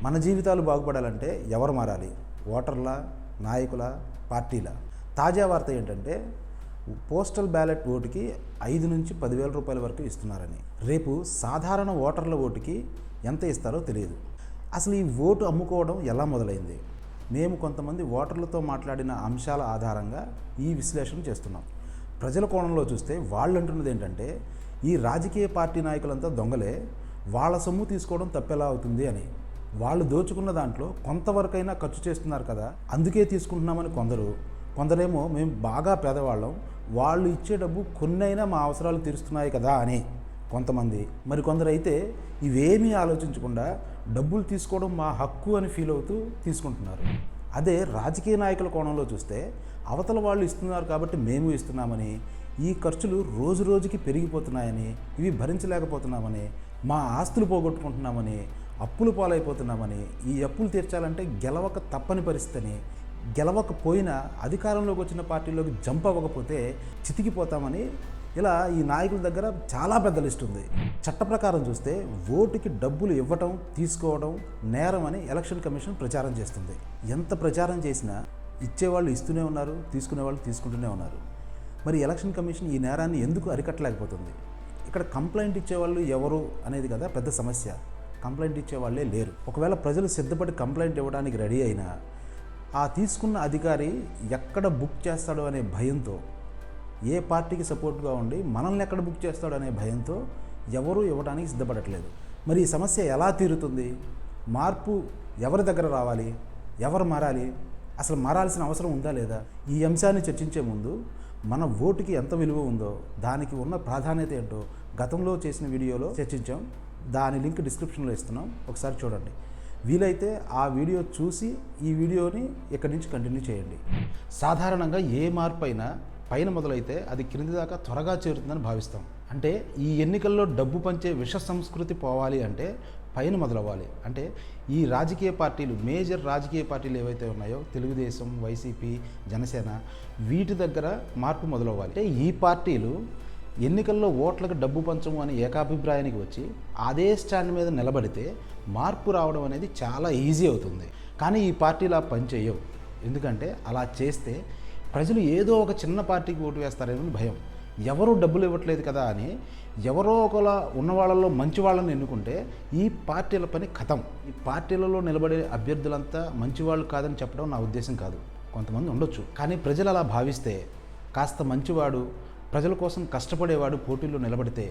మన జీవితాలు బాగుపడాలంటే ఎవరు మారాలి? ఓటర్ల, నాయకుల, పార్టీల? తాజా వార్త ఏంటంటే పోస్టల్ బ్యాలెట్ ఓటుకి 5 నుంచి 10,000 రూపాయల వరకు ఇస్తున్నారని. రేపు సాధారణ ఓటర్ల ఓటుకి ఎంత ఇస్తారో తెలియదు. అసలు ఈ ఓటు అమ్ముకోవడం ఎలా మొదలైంది? మేము కొంతమంది ఓటర్లతో మాట్లాడిన అంశాల ఆధారంగా ఈ విశ్లేషణ చేస్తున్నాం. ప్రజల కోణంలో చూస్తే వాళ్ళు అంటున్నది ఏంటంటే ఈ రాజకీయ పార్టీ నాయకులంతా దొంగలే, వాళ్ళ సొమ్ము తీసుకోవడం తప్పెలా అవుతుంది అని. వాళ్ళు దోచుకున్న దాంట్లో కొంతవరకైనా ఖర్చు చేస్తున్నారు కదా, అందుకే తీసుకుంటున్నామని కొందరేమో మేము బాగా పేదవాళ్ళం, వాళ్ళు ఇచ్చే డబ్బు కొన్నైనా మా అవసరాలు తీరుస్తున్నాయి కదా అని కొంతమంది. మరికొందరు అయితే ఇవేమీ ఆలోచించకుండా డబ్బులు తీసుకోవడం మా హక్కు అని ఫీల్ అవుతూ తీసుకుంటున్నారు. అదే రాజకీయ నాయకుల కోణంలో చూస్తే అవతల వాళ్ళు ఇస్తున్నారు కాబట్టి మేము ఇస్తున్నామని, ఈ ఖర్చులు రోజు రోజుకి పెరిగిపోతున్నాయని, ఇవి భరించలేకపోతున్నామని, మా ఆస్తులు పోగొట్టుకుంటున్నామని, అప్పులు పాలైపోతున్నామని, ఈ అప్పులు తీర్చాలంటే గెలవక తప్పని పరిస్థితిని, గెలవకపోయినా అధికారంలోకి వచ్చిన పార్టీలోకి జంప్ అవ్వకపోతే చితికిపోతామని, ఇలా ఈ నాయకుల దగ్గర చాలా పెద్ద లిస్ట్ ఉంది. చట్ట ప్రకారం చూస్తే ఓటుకి డబ్బులు ఇవ్వటం, తీసుకోవడం నేరం అని ఎలక్షన్ కమిషన్ ప్రచారం చేస్తుంది. ఎంత ప్రచారం చేసినా ఇచ్చేవాళ్ళు ఇస్తూనే ఉన్నారు, తీసుకునే వాళ్ళు తీసుకుంటూనే ఉన్నారు. మరి ఎలక్షన్ కమిషన్ ఈ నేరాన్ని ఎందుకు అరికట్టలేకపోతుంది? ఇక్కడ కంప్లైంట్ ఇచ్చేవాళ్ళు ఎవరు అనేది కదా పెద్ద సమస్య. కంప్లైంట్ ఇచ్చేవాళ్ళే లేరు. ఒకవేళ ప్రజలు సిద్ధపడి కంప్లైంట్ ఇవ్వడానికి రెడీ అయినా ఆ తీసుకున్న అధికారి ఎక్కడ బుక్ చేస్తాడో అనే భయంతో, ఏ పార్టీకి సపోర్ట్గా ఉండి మనల్ని ఎక్కడ బుక్ చేస్తాడో అనే భయంతో ఎవరూ ఇవ్వడానికి సిద్ధపడట్లేదు. మరి ఈ సమస్య ఎలా తీరుతుంది? మార్పు ఎవరి దగ్గర రావాలి? ఎవరు మారాలి? అసలు మారాల్సిన అవసరం ఉందా లేదా? ఈ అంశాన్ని చర్చించే ముందు మన ఓటుకి ఎంత విలువ ఉందో, దానికి ఉన్న ప్రాధాన్యత ఏంటో గతంలో చేసిన వీడియోలో చర్చించాం. దాని లింక్ డిస్క్రిప్షన్లో ఇస్తున్నాం, ఒకసారి చూడండి. వీలైతే ఆ వీడియో చూసి ఈ వీడియోని ఇక్కడి నుంచి కంటిన్యూ చేయండి. సాధారణంగా ఏ మార్పు అయినా పైన మొదలైతే అది క్రింది దాకా త్వరగా చేరుతుందని భావిస్తాం. అంటే ఈ ఎన్నికల్లో డబ్బు పంచే విష సంస్కృతి పోవాలి అంటే పైన మొదలవ్వాలి. అంటే ఈ రాజకీయ పార్టీలు, మేజర్ రాజకీయ పార్టీలు ఏవైతే ఉన్నాయో, తెలుగుదేశం, వైసీపీ, జనసేన, వీటి దగ్గర మార్పు మొదలవ్వాలి. అంటే ఈ పార్టీలు ఎన్నికల్లో ఓట్లకు డబ్బు పంచము అని ఏకాభిప్రాయానికి వచ్చి అదే స్టాండ్ మీద నిలబడితే మార్పు రావడం అనేది చాలా ఈజీ అవుతుంది. కానీ ఈ పార్టీలు ఆ పని చేయవు. ఎందుకంటే అలా చేస్తే ప్రజలు ఏదో ఒక చిన్న పార్టీకి ఓటు వేస్తారని భయం. ఎవరూ డబ్బులు ఇవ్వట్లేదు కదా అని ఎవరో ఒకలా ఉన్న వాళ్ళల్లో మంచి వాళ్ళని ఎన్నుకుంటే ఈ పార్టీల పని ఖతం. ఈ పార్టీలలో నిలబడే అభ్యర్థులంతా మంచివాళ్ళు కాదని చెప్పడం నా ఉద్దేశం కాదు. కొంతమంది ఉండొచ్చు, కానీ ప్రజలు అలా భావిస్తే కాస్త మంచివాడు, ప్రజల కోసం కష్టపడేవాడు పోటీల్లో నిలబడితే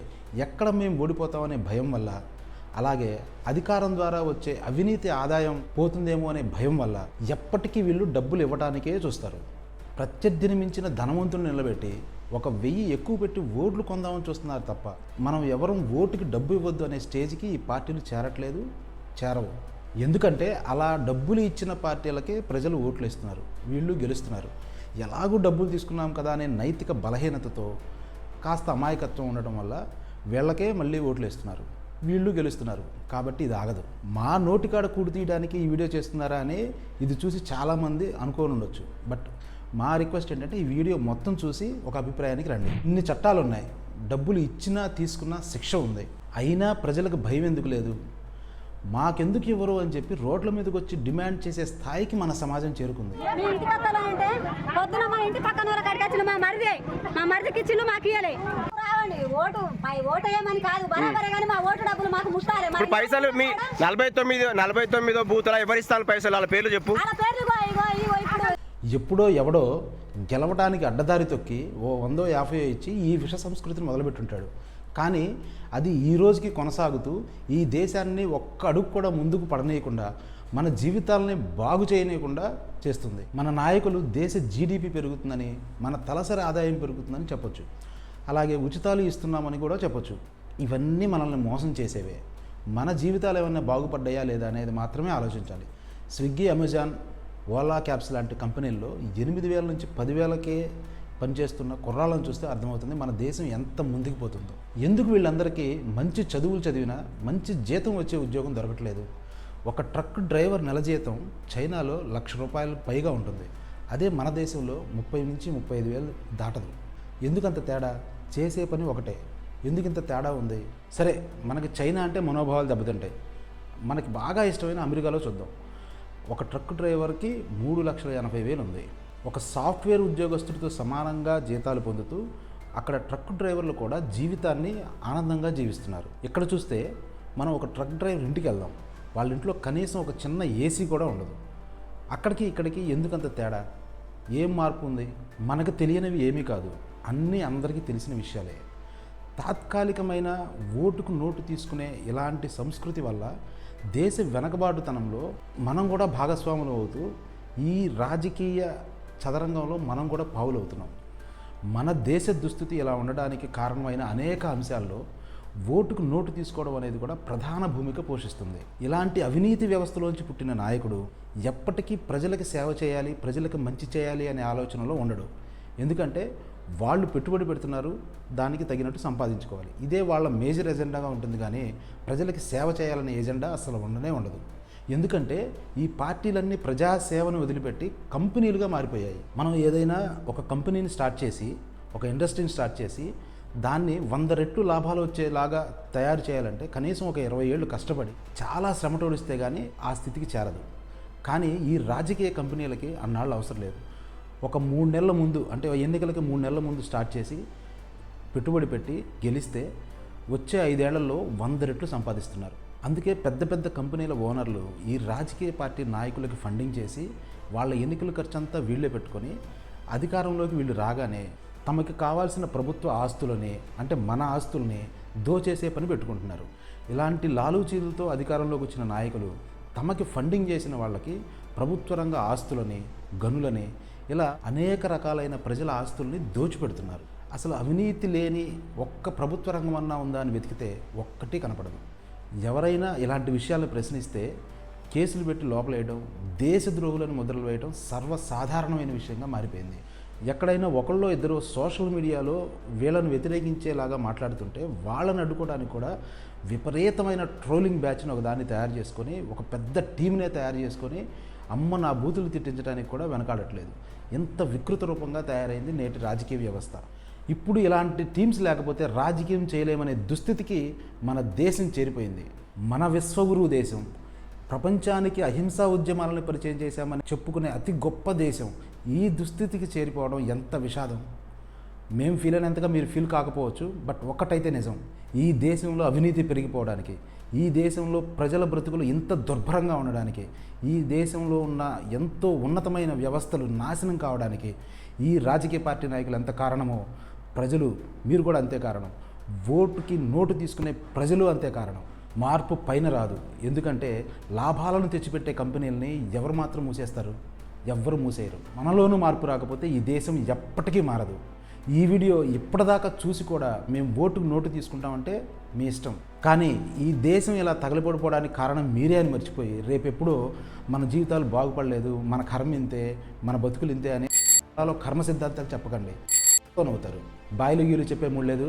ఎక్కడ మేము ఓడిపోతామనే భయం వల్ల, అలాగే అధికారం ద్వారా వచ్చే అవినీతి ఆదాయం పోతుందేమో అనే భయం వల్ల ఎప్పటికీ వీళ్ళు డబ్బులు ఇవ్వడానికే చూస్తారు. ప్రత్యర్థిని మించిన ధనవంతులను నిలబెట్టి 1,000 ఎక్కువ పెట్టి ఓట్లు కొందామని చూస్తున్నారు తప్ప మనం ఎవరం ఓటుకి డబ్బు ఇవ్వద్దు అనే స్టేజ్కి ఈ పార్టీలు చేరవు. ఎందుకంటే అలా డబ్బులు ఇచ్చిన పార్టీలకే ప్రజలు ఓట్లు ఇస్తున్నారు, వీళ్ళు గెలుస్తున్నారు. ఎలాగూ డబ్బులు తీసుకున్నాం కదా అనే నైతిక బలహీనతతో, కాస్త అమాయకత్వం ఉండటం వల్ల వీళ్ళకే మళ్ళీ ఓట్లు వేస్తున్నారు, వీళ్ళు గెలుస్తున్నారు. కాబట్టి ఇది ఆగదు. మా నోటికాడ కూడి తీయడానికి ఈ వీడియో చేస్తున్నారా అని ఇది చూసి చాలామంది అనుకోని ఉండొచ్చు. బట్ మా రిక్వెస్ట్ ఏంటంటే ఈ వీడియో మొత్తం చూసి ఒక అభిప్రాయానికి రండి. ఇన్ని చట్టాలు ఉన్నాయి, డబ్బులు ఇచ్చినా తీసుకున్నా శిక్ష ఉంది, అయినా ప్రజలకు భయం ఎందుకు లేదు? మాకెందుకు ఇవ్వరు అని చెప్పి రోడ్ల మీదకి వచ్చి డిమాండ్ చేసే స్థాయికి మన సమాజం చేరుకుంది. పైసలు మీ 49 బూతుల ఎవరిస్తారు పైసలు? వాళ్ళ పేర్లు చెప్పు. ఎప్పుడో ఎవడో గెలవడానికి అడ్డదారి తొక్కి 100-50 ఇచ్చి ఈ విష సంస్కృతిని మొదలుపెట్టుంటాడు. కానీ అది ఈ రోజుకి కొనసాగుతూ ఈ దేశాన్ని ఒక్క అడుగు కూడా ముందుకు పడనీయకుండా, మన జీవితాలని బాగు చేయనీయకుండా చేస్తుంది. మన నాయకులు దేశ జీడిపి పెరుగుతుందని, మన తలసరి ఆదాయం పెరుగుతుందని చెప్పొచ్చు, అలాగే ఉచితాలు ఇస్తున్నామని కూడా చెప్పొచ్చు. ఇవన్నీ మనల్ని మోసం చేసేవే. మన జీవితాలు ఏమైనా బాగుపడ్డాయా లేదా అనేది మాత్రమే ఆలోచించాలి. స్విగ్గీ, అమెజాన్, ఓలా క్యాబ్స్ లాంటి కంపెనీల్లో 8,000 నుంచి 10,000కే పనిచేస్తున్న కుర్రాళ్ళను చూస్తే అర్థమవుతుంది మన దేశం ఎంత ముందుకు పోతుందో. ఎందుకు వీళ్ళందరికీ మంచి చదువులు చదివినా మంచి జీతం వచ్చే ఉద్యోగం దొరకట్లేదు? ఒక ట్రక్ డ్రైవర్ నెల జీతం చైనాలో ₹1,00,000 పైగా ఉంటుంది. అదే మన దేశంలో 30,000 నుంచి 35,000 దాటదు. ఎందుకంత తేడా? చేసే పని ఒకటే. ఎందుకు ఇంత తేడా ఉంది? సరే, మనకి చైనా అంటే మనోభావాలు దెబ్బతింటాయి. మనకి బాగా ఇష్టమైన అమెరికాలో చూద్దాం. ఒక ట్రక్ డ్రైవర్కి 3,80,000 ఉంది. ఒక సాఫ్ట్వేర్ ఉద్యోగస్తుడితో సమానంగా జీతాలు పొందుతూ అక్కడ ట్రక్ డ్రైవర్లు కూడా జీవితాన్ని ఆనందంగా జీవిస్తున్నారు. ఇక్కడ చూస్తే మనం ఒక ట్రక్ డ్రైవర్ ఇంటికి వెళ్దాం, వాళ్ళ ఇంట్లో కనీసం ఒక చిన్న ఏసీ కూడా ఉండదు. అక్కడికి ఇక్కడికి ఎందుకంత తేడా? ఏం మార్పు ఉంది? మనకు తెలియనివి ఏమీ కాదు, అన్నీ అందరికీ తెలిసిన విషయాలే. తాత్కాలికమైన ఓటుకు నోటు తీసుకునే ఇలాంటి సంస్కృతి వల్ల దేశ వెనకబాటుతనంలో మనం కూడా భాగస్వాములు అవుతూ ఈ రాజకీయ చదరంగంలో మనం కూడా పావులవుతున్నాం. మన దేశ దుస్థితి ఇలా ఉండడానికి కారణమైన అనేక అంశాల్లో ఓటుకు నోటు తీసుకోవడం అనేది కూడా ప్రధాన భూమిక పోషిస్తుంది. ఇలాంటి అవినీతి వ్యవస్థలోంచి పుట్టిన నాయకుడు ఎప్పటికీ ప్రజలకు సేవ చేయాలి, ప్రజలకు మంచి చేయాలి అనే ఆలోచనలో ఉండడు. ఎందుకంటే వాళ్ళు పెట్టుబడి పెడుతున్నారు, దానికి తగినట్టు సంపాదించుకోవాలి. ఇదే వాళ్ళ మేజర్ ఎజెండాగా ఉంటుంది, కానీ ప్రజలకి సేవ చేయాలనే ఎజెండా అసలు ఉండనే ఉండదు. ఎందుకంటే ఈ పార్టీలన్నీ ప్రజాసేవను వదిలిపెట్టి కంపెనీలుగా మారిపోయాయి. మనం ఏదైనా ఒక కంపెనీని స్టార్ట్ చేసి, ఒక ఇండస్ట్రీని స్టార్ట్ చేసి దాన్ని 100 రెట్లు లాభాలు వచ్చేలాగా తయారు చేయాలంటే కనీసం ఒక 20 ఏళ్ళు కష్టపడి చాలా శ్రమటోడిస్తే కానీ ఆ స్థితికి చేరదు. కానీ ఈ రాజకీయ కంపెనీలకి అన్నాళ్ళు అవసరం లేదు. ఒక 3 నెలల ముందు, అంటే ఎన్నికలకి 3 నెలల ముందు స్టార్ట్ చేసి పెట్టుబడి పెట్టి గెలిస్తే వచ్చే 5 ఏళ్లలో 100 రెట్లు సంపాదిస్తున్నారు. అందుకే పెద్ద పెద్ద కంపెనీల ఓనర్లు ఈ రాజకీయ పార్టీ నాయకులకి ఫండింగ్ చేసి వాళ్ళ ఎన్నికల ఖర్చు అంతా వీళ్ళే పెట్టుకొని అధికారంలోకి వీళ్ళు రాగానే తమకి కావాల్సిన ప్రభుత్వ ఆస్తులని, అంటే మన ఆస్తుల్ని దోచేసే పని పెట్టుకుంటున్నారు. ఇలాంటి లాలూచీలతో అధికారంలోకి వచ్చిన నాయకులు తమకి ఫండింగ్ చేసిన వాళ్ళకి ప్రభుత్వ రంగ ఆస్తులని, గనులని, ఇలా అనేక రకాలైన ప్రజల ఆస్తుల్ని దోచిపెడుతున్నారు. అసలు అవినీతి లేని ఒక్క ప్రభుత్వ రంగం అన్నా ఉందా అని వెతికితే ఒక్కటి కనపడదు. ఎవరైనా ఇలాంటి విషయాలను ప్రశ్నిస్తే కేసులు పెట్టి లోపలేయడం, దేశద్రోహులను ముద్రలు వేయడం సర్వసాధారణమైన విషయంగా మారిపోయింది. ఎక్కడైనా ఒకళ్ళో ఇద్దరు సోషల్ మీడియాలో వీళ్ళను వ్యతిరేకించేలాగా మాట్లాడుతుంటే వాళ్ళని అడ్డుకోవడానికి కూడా విపరీతమైన ట్రోలింగ్ బ్యాచ్ని ఒక దాన్ని తయారు చేసుకొని, ఒక పెద్ద టీంనే తయారు చేసుకొని అమ్మ నా బూతులు తిట్టించడానికి కూడా వెనకాడట్లేదు. ఎంత వికృత రూపంగా తయారైంది నేటి రాజకీయ వ్యవస్థ. ఇప్పుడు ఇలాంటి టీమ్స్ లేకపోతే రాజకీయం చేయలేమనే దుస్థితికి మన దేశం చేరిపోయింది. మన విశ్వగురువు దేశం, ప్రపంచానికి అహింసా ఉద్యమాలను పరిచయం చేశామని చెప్పుకునే అతి గొప్ప దేశం ఈ దుస్థితికి చేరిపోవడం ఎంత విషాదం. మేము ఫీల్ అయినంతగా మీరు ఫీల్ కాకపోవచ్చు, బట్ ఒక్కటైతే నిజం, ఈ దేశంలో అవినీతి పెరిగిపోవడానికి, ఈ దేశంలో ప్రజల బ్రతుకులు ఇంత దుర్భరంగా ఉండడానికి, ఈ దేశంలో ఉన్న ఎంతో ఉన్నతమైన వ్యవస్థలు నాశనం కావడానికి ఈ రాజకీయ పార్టీ నాయకులు ఎంత కారణమో ప్రజలు, మీరు కూడా అంతే కారణం. ఓటుకి నోటు తీసుకునే ప్రజలు అంతే కారణం. మార్పు పైన రాదు. ఎందుకంటే లాభాలను తెచ్చిపెట్టే కంపెనీలని ఎవరు మాత్రం మూసేస్తారు? ఎవ్వరు మూసేయరు. మనలోనూ మార్పు రాకపోతే ఈ దేశం ఎప్పటికీ మారదు. ఈ వీడియో ఇప్పటిదాకా చూసి కూడా మేము ఓటుకు నోటు తీసుకుంటామంటే మీ ఇష్టం, కానీ ఈ దేశం ఇలా తగలబడిపోవడానికి కారణం మీరే అని మర్చిపోయి రేపెప్పుడో మన జీవితాలు బాగుపడలేదు, మన కర్మ ఇంతే, మన బతుకులు ఇంతే అని కర్మ సిద్ధాంతాలు చెప్పకండి. అవుతారు. బాయిలు గీలు చెప్పే మూడు లేదు.